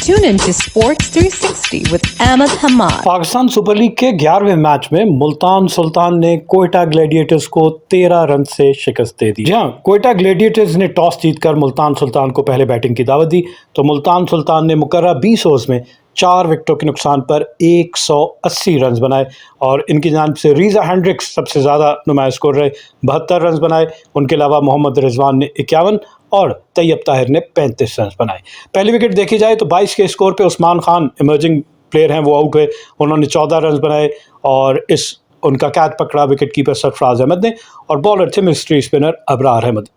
Tune in to Sports 360 with Ahmed Hamad. Pakistan super league के 11वें match में मुल्तान सुल्तान ने Quetta Gladiators को 13 रन से शिकस्त दे दी। जहां कोयटा ग्लैडिएटर्स ने टॉस जीतकर मुल्तान सुल्तान को पहले बैटिंग की दावत दी, तो मुल्तान सुल्तान ने मुकर्रर 20 ओवर्स में 4 विकेटों के नुकसान पर 180 रन बनाए और इनकी जानिब से रीज़ा हेंड्रिक्स सबसे ज़्यादा नुमाया स्कोर रहे, 72 रन बनाए। उनके अलावा मोहम्मद रिजवान ने 51 और तैयब ताहिर ने 35 रन बनाए। पहली विकेट देखी जाए तो 22 के स्कोर पे उस्मान खान इमर्जिंग प्लेयर हैं, वो आउट हुए, उन्होंने 14 रन बनाए और उनका कैच पकड़ा विकेट कीपर सरफराज अहमद ने और बॉलर थे मिस्ट्री स्पिनर अबरार अहमद।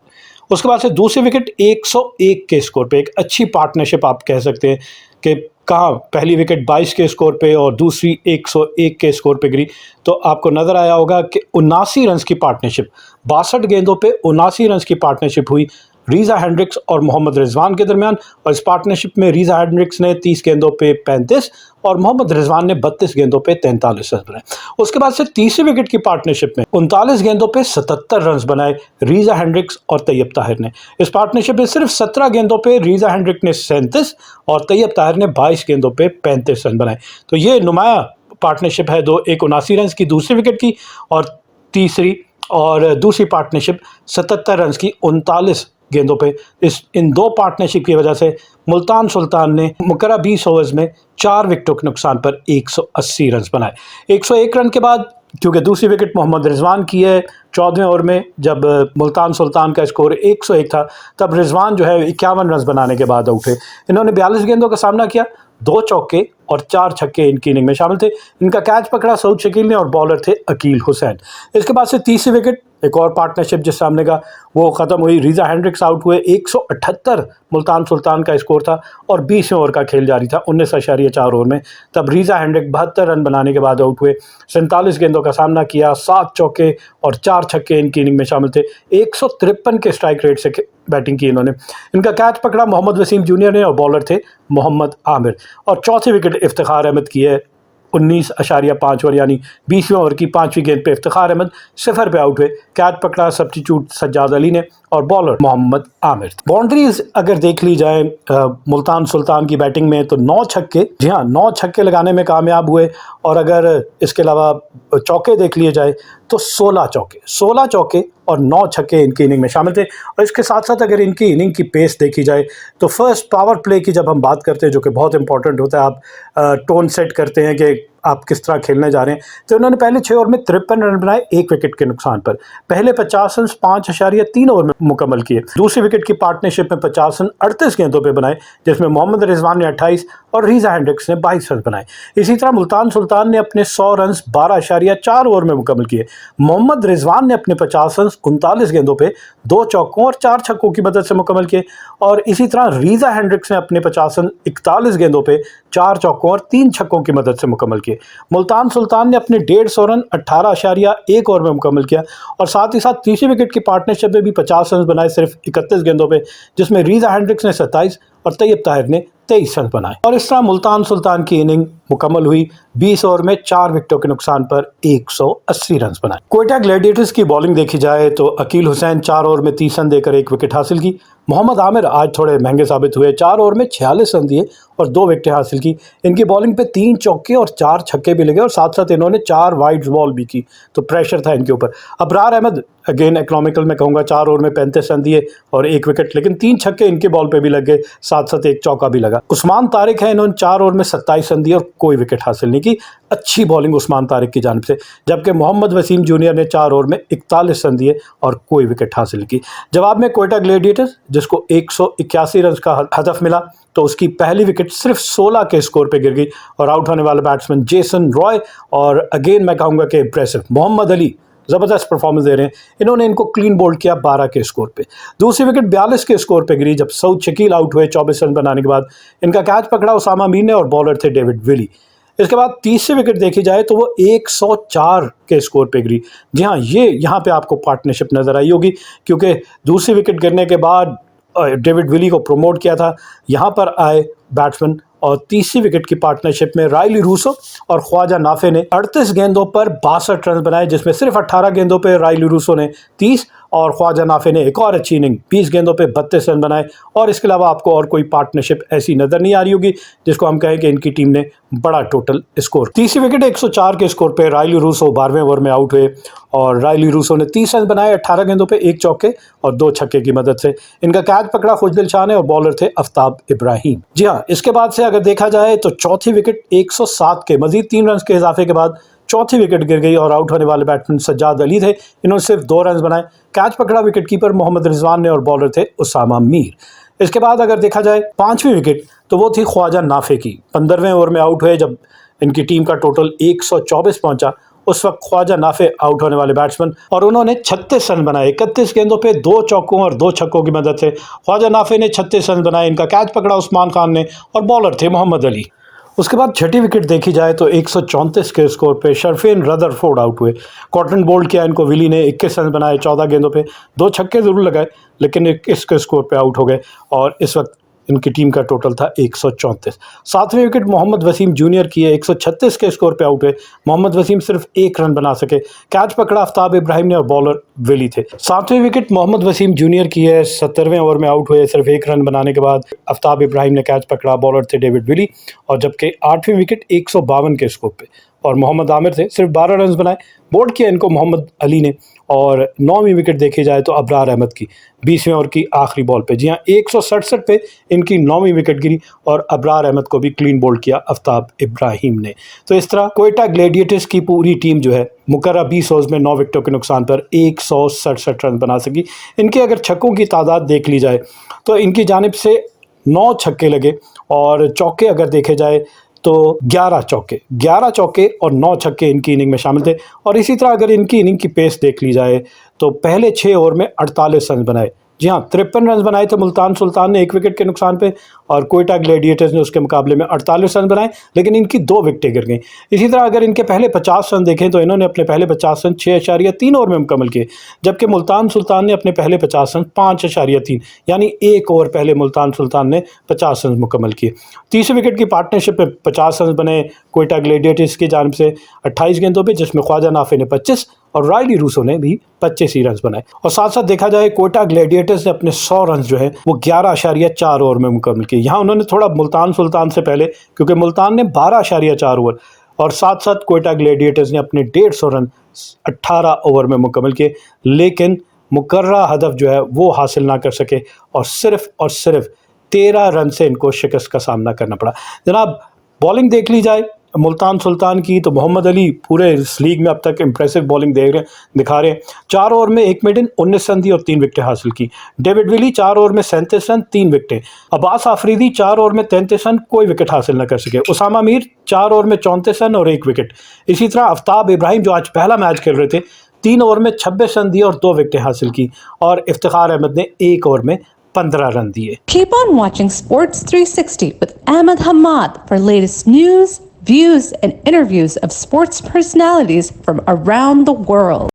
उसके बाद से दूसरी विकेट 101 के स्कोर पे, एक अच्छी पार्टनरशिप आप कह सकते हैं कि कहाँ पहली विकेट 22 के स्कोर पे और दूसरी 101 के स्कोर पे गिरी, तो आपको नज़र आया होगा कि 79 रन की पार्टनरशिप, 62 गेंदों पे 79 रन की पार्टनरशिप हुई रीज़ा हेंड्रिक्स और मोहम्मद रिजवान के दरमियान। और इस पार्टनरशिप में रीज़ा हेंड्रिक्स ने 30 गेंदों पे 35 और मोहम्मद रिजवान ने 32 गेंदों पे 43 रन बनाए। उसके बाद से तीसरी विकेट की पार्टनरशिप में 39 गेंदों पे 77 रन बनाए रीज़ा हेंड्रिक्स और तैयब ताहिर ने। इस पार्टनरशिप में सिर्फ 17 गेंदों पे रीज़ा हेंड्रिक्स ने 37 और तैयब ताहिर ने 22 गेंदों पे 35 रन बनाए। तो ये नुमाया पार्टनरशिप है, 79 रन की दूसरी विकेट की और दूसरी पार्टनरशिप 77 रन की 39 गेंदों पे। इन दो पार्टनरशिप की वजह से मुल्तान सुल्तान ने मुकर्रर 20 ओवर्स में 4 विकेटों के नुकसान पर 180 रन बनाए। 101 रन के बाद क्योंकि दूसरी विकेट मोहम्मद रिजवान की है 14वें ओवर में, जब मुल्तान सुल्तान का स्कोर 101 था, तब रिजवान जो है 51 रन बनाने के बाद आउट हुए। इन्होंने 42 गेंदों का सामना किया, 2 चौके और 4 छक्के इनकी इनिंग में शामिल थे। इनका कैच पकड़ा सऊद शकील ने और बॉलर थे अकील हुसैन। इसके बाद से तीसरी विकेट, एक और पार्टनरशिप जिस सामने का वो ख़त्म हुई, रीज़ा हेंड्रिक्स आउट हुए। 178 मुल्तान सुल्तान का स्कोर था और 20वें ओवर का खेल जारी था 19.4 ओवर में, तब रीज़ा हेंड्रिक्स 72 रन बनाने के बाद आउट हुए। 47 गेंदों का सामना किया, 7 चौके और 4 छक्के इनकी इनिंग में शामिल थे। 153 के स्ट्राइक रेट से बैटिंग की इन्होंने। इनका कैच पकड़ा मोहम्मद वसीम जूनियर ने और बॉलर थे मोहम्मद आमिर। और चौथी विकेट इफ्तिखार अहमद की है 19.5 ओवर, यानी 20वें ओवर की 5वीं गेंद पे इफ्तिखार अहमद 0 पे आउट हुए। कैच पकड़ा सब्स्टिट्यूट सज्जाद अली ने और बॉलर मोहम्मद आमिर। बाउंड्रीज अगर देख ली जाए मुल्तान सुल्तान की बैटिंग में, तो 9 छक्के, जी हाँ 9 छक्के लगाने में कामयाब हुए। और अगर इसके अलावा चौके देख लिए जाए तो 16 चौके और 9 छक्के इनकी इनिंग में शामिल थे। और इसके साथ साथ अगर इनकी इनिंग की पेस देखी जाए तो फर्स्ट पावर प्ले की जब हम बात करते हैं, जो कि बहुत इंपॉर्टेंट होता है, आप टोन सेट करते हैं कि आप किस तरह खेलने जा रहे हैं, तो इन्होंने पहले 6 ओवर में 53 रन बनाए 1 विकेट के नुकसान पर। पहले 50 रन 5.3 ओवर में मुकम्मल किए। दूसरी विकेट की पार्टनरशिप में 50 रन 38 गेंदों पे बनाए, जिसमें मोहम्मद रिजवान ने 28 और रीज़ा हेंड्रिक्स ने 22 रन बनाए। इसी तरह मुल्तान सुल्तान ने अपने 100 रन 12.4 ओवर में मुकम्मल किए। मोहम्मद रिजवान ने अपने 50 रन 39 गेंदों पे 2 चौकों और 4 छक्कों की मदद से मुकम्मल किए। और इसी तरह रीज़ा हेंड्रिक्स ने अपने 50 रन 41 गेंदों पे 4 चौकों और 3 छक्कों की मदद से मुकम्मल किए। मुल्तान सुल्तान ने अपने 150 रन 18.1 ओवर में मुकम्मल किया। और साथ ही साथ तीसरी विकेट की पार्टनरशिप में भी 50 रन बनाए सिर्फ 31 गेंदों पे, जिसमें रीज़ा हेंड्रिक्स ने 27 और तैयब ताहिर ने 23 रन बनाए। और इस तरह मुल्तान सुल्तान की इनिंग मुकम्मल हुई 20 ओवर में 4 विकेटों के नुकसान पर 180 रन बनाए। कोयटा ग्लैडिएटर्स की बॉलिंग देखी जाए तो अकील हुसैन 4 ओवर में 30 रन देकर 1 विकेट हासिल की। मोहम्मद आमिर आज थोड़े महंगे साबित हुए, 4 ओवर में 46 रन दिए और 2 विकेटें हासिल की। इनकी बॉलिंग पे 3 चौके और 4 छक्के भी लगे और साथ साथ इन्होंने 4 वाइड बॉल भी की, तो प्रेशर था इनके ऊपर। अबरार अहमद अगेन इकोनॉमिकल में कहूँगा, 4 ओवर में 35 रन दिए और 1 विकेट, लेकिन 3 छक्के इनके बॉल पे भी लग गए, साथ साथ 1 चौका भी लगा। उस्मान तारिक है, इन्होंने 4 ओवर में 27 रन दिए और कोई विकेट हासिल नहीं की। अच्छी बॉलिंग उस्मान तारिक की जानिब से। जबकि मोहम्मद वसीम जूनियर ने 4 ओवर में 41 रन दिए और कोई विकेट हासिल की। जवाब में कोयटा ग्लैडिएटर्स, जिसको 181 रन का हदफ मिला, तो उसकी पहली विकेट सिर्फ 16 के स्कोर पे गिर गई और आउट होने वाले बैट्समैन जेसन रॉय और अगेन मैं कहूँगा कि इम्प्रेसिव मोहम्मद अली ज़बरदस्त परफॉर्मेंस दे रहे हैं। इन्होंने इनको क्लीन बोल्ड किया 12 के स्कोर पे। दूसरी विकेट 42 के स्कोर पे गिरी जब सऊद शकील आउट हुए 24 रन बनाने के बाद। इनका कैच पकड़ा उसामा मीर ने और बॉलर थे डेविड विली। इसके बाद तीसरी विकेट देखी जाए तो वो 104 के स्कोर पे गिरी। जी हाँ, ये यहाँ पे आपको पार्टनरशिप नज़र आई होगी, क्योंकि दूसरी विकेट गिरने के बाद डेविड विली को प्रमोट किया था, यहाँ पर आए बैट्समैन और तीसरी विकेट की पार्टनरशिप में रायली रूसो और ख्वाजा नाफे ने 38 गेंदों पर 62 रन बनाए, जिसमें सिर्फ 18 गेंदों पर रायली रूसो ने 30 और ख्वाजा नाफे ने एक और अच्छी इनिंग 20 गेंदों पे 32 रन बनाए। और इसके अलावा आपको और कोई पार्टनरशिप ऐसी नज़र नहीं आ रही होगी जिसको हम कहें कि इनकी टीम ने बड़ा टोटल स्कोर। तीसरी विकेट 104 के स्कोर पे रायली रूसो 12वें ओवर में आउट हुए और रायली रूसो ने 30 रन बनाए 18 गेंदों पे 1 चौके और 2 छक्के की मदद से। इनका कैच पकड़ा खुशदिल शाह ने और बॉलर थे आफ्ताब इब्राहिम। जी हाँ, इसके बाद से अगर देखा जाए तो चौथी विकेट 107 के मजीद 3 रन के इजाफे के बाद चौथी विकेट गिर गई और आउट होने वाले बैट्समैन सज्जाद अली थे। इन्होंने सिर्फ 2 रन बनाए। कैच पकड़ा विकेट कीपर मोहम्मद रिजवान ने और बॉलर थे उसामा मीर। इसके बाद अगर देखा जाए 5वीं विकेट तो वो थी ख्वाजा नाफे की। 15वें ओवर में आउट हुए जब इनकी टीम का टोटल 124 पहुंचा। उस वक्त ख्वाजा नाफे आउट होने वाले बैट्समैन और उन्होंने 36 रन बनाए 31 गेंदों पे 2 चौकों और 2 छक्कों की मदद से। ख्वाजा नाफे ने 36 रन बनाए। इनका कैच पकड़ा उस्मान खान ने और बॉलर थे मोहम्मद अली। उसके बाद छठी विकेट देखी जाए तो 134 के स्कोर पे शर्फेन रदरफोर्ड आउट हुए। कॉटन बोल्ड किया इनको विली ने 21 रन बनाए 14 गेंदों पे 2 छक्के जरूर लगाए लेकिन 21 के स्कोर पे आउट हो गए और इस वक्त इनकी टीम का टोटल था 134। 7वीं विकेट मोहम्मद वसीम जूनियर की है 136 के स्कोर पे आउट हुए। मोहम्मद वसीम सिर्फ 1 रन बना सके। कैच पकड़ा आफ्ताब इब्राहिम ने और बॉलर विली थे। 7वीं विकेट मोहम्मद वसीम जूनियर की है 70वें ओवर में आउट हुए सिर्फ 1 रन बनाने के बाद। आफ्ताब इब्राहिम ने कैच पकड़ा, बॉलर थे डेविड विली और जबकि 8वीं विकेट 152 के स्कोर पे और मोहम्मद आमिर थे सिर्फ 12 रन बनाए। बोल्ड किया इनको मोहम्मद अली ने। और 9वीं विकेट देखी जाए तो अबरार अहमद की 20वें ओवर की आखिरी बॉल पे। जी हाँ, 167 पे इनकी 9वीं विकेट गिरी और अबरार अहमद को भी क्लीन बोल्ड किया आफ्ताब इब्राहिम ने। तो इस तरह कोयटा ग्लेडिएटर्स की पूरी टीम जो है मुकर्रा 20 ओवर्स में 9 विकेटों के नुकसान पर 167 रन बना सकी। इनके अगर छक्कों की तादाद देख ली जाए तो इनकी जानिब से 9 छक्के लगे और चौके अगर देखे जाए तो 11 चौके और 9 छक्के इनकी इनिंग में शामिल थे। और इसी तरह अगर इनकी इनिंग की पेस देख ली जाए तो पहले 6 ओवर में 48 रन बनाए। जी हाँ, 53 रन बनाए थे मुल्तान सुल्तान ने 1 विकेट के नुकसान पे और कोयटा ग्लेडिएटर्स ने उसके मुकाबले में 48 रन बनाए लेकिन इनकी 2 विकेटें गिर गई। इसी तरह अगर इनके पहले 50 रन देखें तो इन्होंने अपने पहले 50 रन 6.3 ओवर में मुकम्मल किए जबकि मुल्तान सुल्तान ने अपने पहले 50 रन 5.3 यानी 1 ओवर पहले मुल्तान सुल्तान ने 50 रन मुकम्मल किए। तीसरी विकेट की पार्टनरशिप में 50 रन बने कोयटा ग्लेडिएटर्स की जानिब से 28 गेंदों पर जिसमें ख्वाजा नाफे ने 25 और रायली रूसो ने भी 25 ही रन बनाए। और साथ साथ देखा जाए कोयटा ग्लेडिएटर्स ने अपने 100 रन जो है वो 11.4 ओवर में मुकम्मल किए। यहाँ उन्होंने थोड़ा मुल्तान सुल्तान से पहले क्योंकि मुल्तान ने 12.4 ओवर और साथ साथ कोयटा ग्लेडिएटर्स ने अपने 150 रन 18 ओवर में मुकम्मल किए लेकिन मुकर्रा हदफ जो है वो हासिल ना कर सके और सिर्फ 13 रन से इनको शिकस्त का सामना करना पड़ा। जनाब बॉलिंग देख ली जाए मुल्तान सुल्तान की तो मोहम्मद अली पूरे इस लीग में अब तक इंप्रेसिव बॉलिंग दिखा रहे हैं। 4 ओवर में 1 मिडन 19 रन दी और 3 विकेटें हासिल की। डेविड विली 4 ओवर में 37 रन 3 विकेटें। अब्बास आफरीदी 4 ओवर में 33 रन कोई विकेट हासिल न कर सके। उसामा मीर 4 ओवर में 34 रन और 1 विकेट। इसी तरह आफ्ताब इब्राहिम जो आज पहला मैच खेल रहे थे 3 ओवर में 26 रन दिए और 2 विकेटें हासिल की और इफ्तिखार अहमद ने 1 ओवर में 15 रन दिए। Keep on watching Sports 360 with Ahmed Hamad for latest news, views, and interviews of sports personalities from around the world.